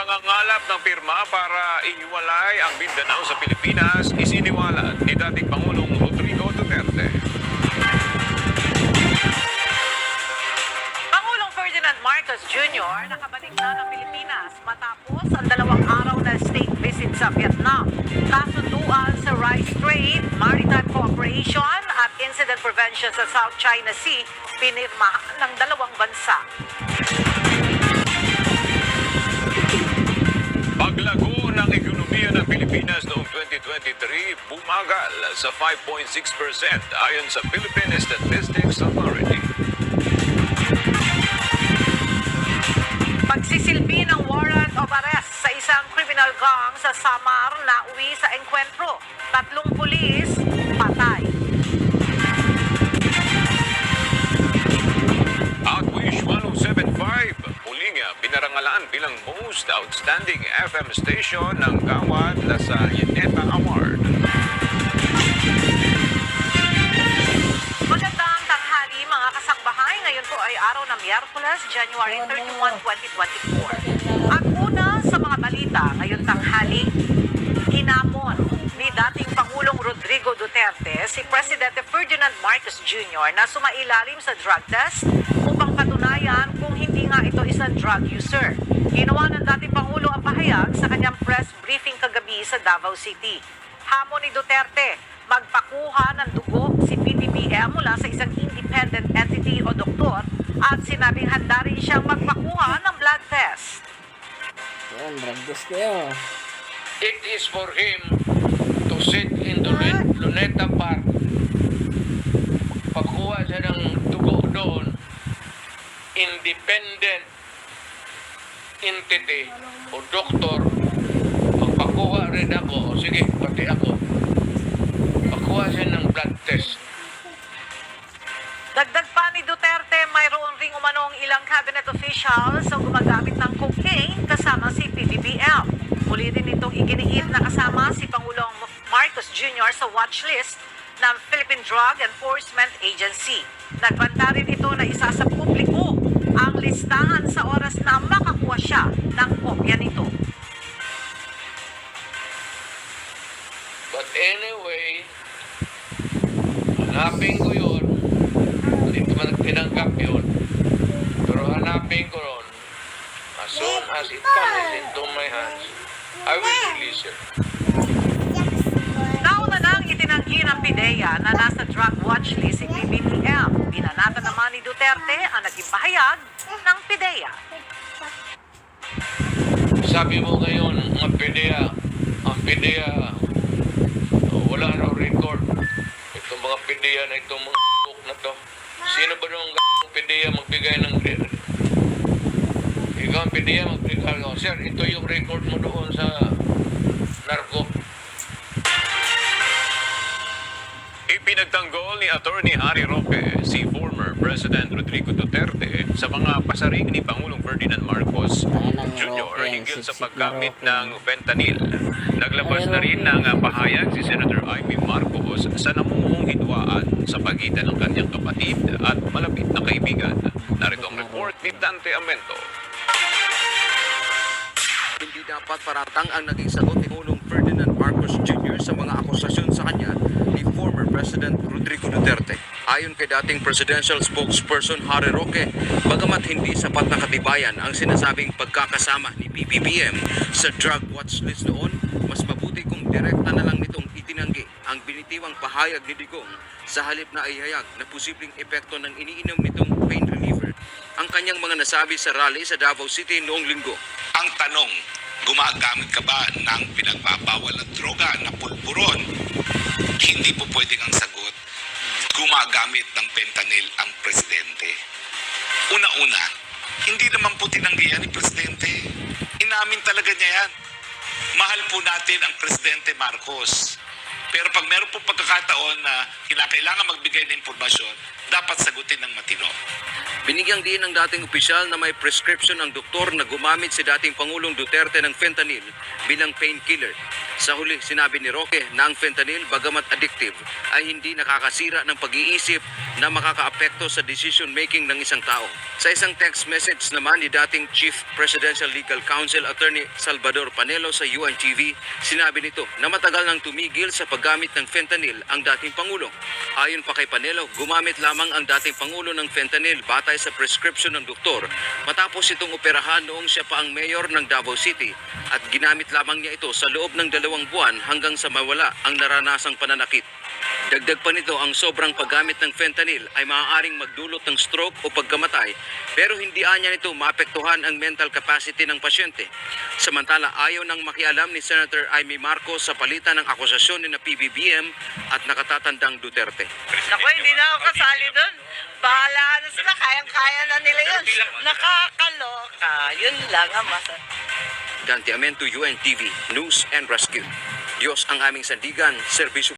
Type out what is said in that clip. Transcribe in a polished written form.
nangangalap ng pirma para ihiwalay ang Mindanao sa Pilipinas, isiniwalat ni dating Pangulong Rodrigo Duterte. Pangulong Ferdinand Marcos Jr. nakabalik na ng Pilipinas matapos ang 2 araw na state visit sa Vietnam. Kasunduan sa rice trade, maritime cooperation at incident prevention sa South China Sea pinirma ng dalawang bansa. Paglago ng ekonomiya ng Pilipinas noong 2023 bumagal sa 5.6% ayon sa Philippine Statistics Authority. Pagsisilbi ng warrant of arrest sa isang criminal gang sa Samar na uwi sa engkwentro. 3 pulis patay. At Wish 107.5, muli nga pinarangalan bilang most outstanding FM station ng Gawad Lasal Yuneta Award. Magandang tanghali mga kasangbahay. Ngayon po ay araw ng Miyerkules, January 31, 2024. Ang una sa mga balita ngayon tanghali, hinamon ni dating Pangulong Rodrigo Duterte si Presidente Ferdinand Marcos Jr. na sumailalim sa drug test upang patunayan kung hindi nga ito isang drug user. Ginawa ng dating Pangulo ang pahayag sa kanyang press briefing kagabi sa Davao City. Hamon ni Duterte, magpakuha ng dugo si PBBM mula sa isang independent entity o doktor at sinabing handa rin siyang magpakuha ng blood test. Yan, drug test kayo. It is for him to sit in the Luneta Park. Pagkuha siya ng dugo doon, independent entity o doktor, pagpakuha rin ako, sige, pati ako, pagkuha siya ng blood test. Dagdag pa ni Duterte, mayroon ring umanong ilang cabinet officials sa gumagamit ng cocaine kasama si PBBM. Muli rin itong iginiit na kasama si Pangulong Marcos Jr. sa watchlist ng Philippine Drug Enforcement Agency. Nagbanta rin ito na isa sa publiko ang listahan sa oras na makakuha siya ng kopya nito. But anyway, hanapin ko yun. Hindi ko man tinanggap yun. Pero hanapin ko yun. As soon as it comes into my hands, I will release it. Nauna nang itinanggi ng PIDEA na nasa drug watchlist si PBBM. Binanatan naman ni Duterte ang naging pahayag ng PIDEA. Sabi mo ngayon, ang PDEA, wala raw record. Itong mga PDEA na itong mga book na to. Sino ba nung PDEA magbigay ng record? Ikaw ang PDEA magbigay. Sir, ito yung record mo doon sa narco. Ipinagtanggol ni Attorney Harry Roque si former President Rodrigo Duterte sa mga pasaring ni Pangulong Ferdinand Marcos Jr. hinggil sa paggamit ng fentanyl. Naglabas na rin ng pahayag si Senator Amy Marcos sa namumuong hidwaan sa pagitan ng kanyang kapatid at malapit na kaibigan. Narito ang report ni Dante Amento. Hindi dapat paratang ang naging sagot ni Pangulong Ferdinand Marcos Jr. sa mga akusasyon sa kanya ni former President Rodrigo Duterte. Ayon kay dating presidential spokesperson Harry Roque, bagamat hindi sapat na katibayan ang sinasabing pagkakasama ni PBBM sa drug watch list noon, mas mabuti kung direkta na lang nitong itinanggi ang binitiwang pahayag ni Digong sa halip na ihayag na posibleng epekto ng iniinom nitong pain reliever ang kanyang mga nasabi sa rally sa Davao City noong linggo. Ang tanong, gumagamit ka ba ng pinagbabawal na droga na pulburon? Hindi po pwedeng ang sagot, gumagamit ng fentanyl ang presidente. Una-una, hindi naman po tinanggihan ni presidente. Inamin talaga niya yan. Mahal po natin ang presidente Marcos. Pero pag meron po pagkakataon na kinakailangan magbigay ng impormasyon, dapat sagutin ng matino. Binigyang diin ng dating opisyal na may prescription ang doktor na gumamit si dating Pangulong Duterte ng fentanyl bilang painkiller. Sa huli, sinabi ni Roque na ang fentanyl, bagamat addictive, ay hindi nakakasira ng pag-iisip na makakaapekto sa decision-making ng isang tao. Sa isang text message naman ni dating Chief Presidential Legal Counsel Attorney Salvador Panelo sa UNTV, sinabi nito na matagal nang tumigil sa paggamit ng fentanyl ang dating Pangulo. Ayon pa kay Panelo, gumamit lamang ang dating Pangulo ng fentanyl batay sa prescription ng doktor matapos itong operahan noong siya pa ang mayor ng Davao City at ginamit lamang niya ito sa loob ng 2 buwan hanggang sa mawala ang naranasang pananakit. Dagdag pa nito, ang sobrang paggamit ng fentanyl ay maaaring magdulot ng stroke o pagkamatay pero hindi anya nito maapektuhan ang mental capacity ng pasyente. Samantala, ayaw nang makialam ni Senator Amy Marcos sa palitan ng akusasyon ni na PBBM at nakatatandang Duterte. Naku, hindi na ako kasali doon. Bahala na sila, kayang-kaya na nila yun. Nakakaloka. Yun lang ang Dante Amento, UNTV, News and Rescue. Diyos ang aming sandigan, serbisyo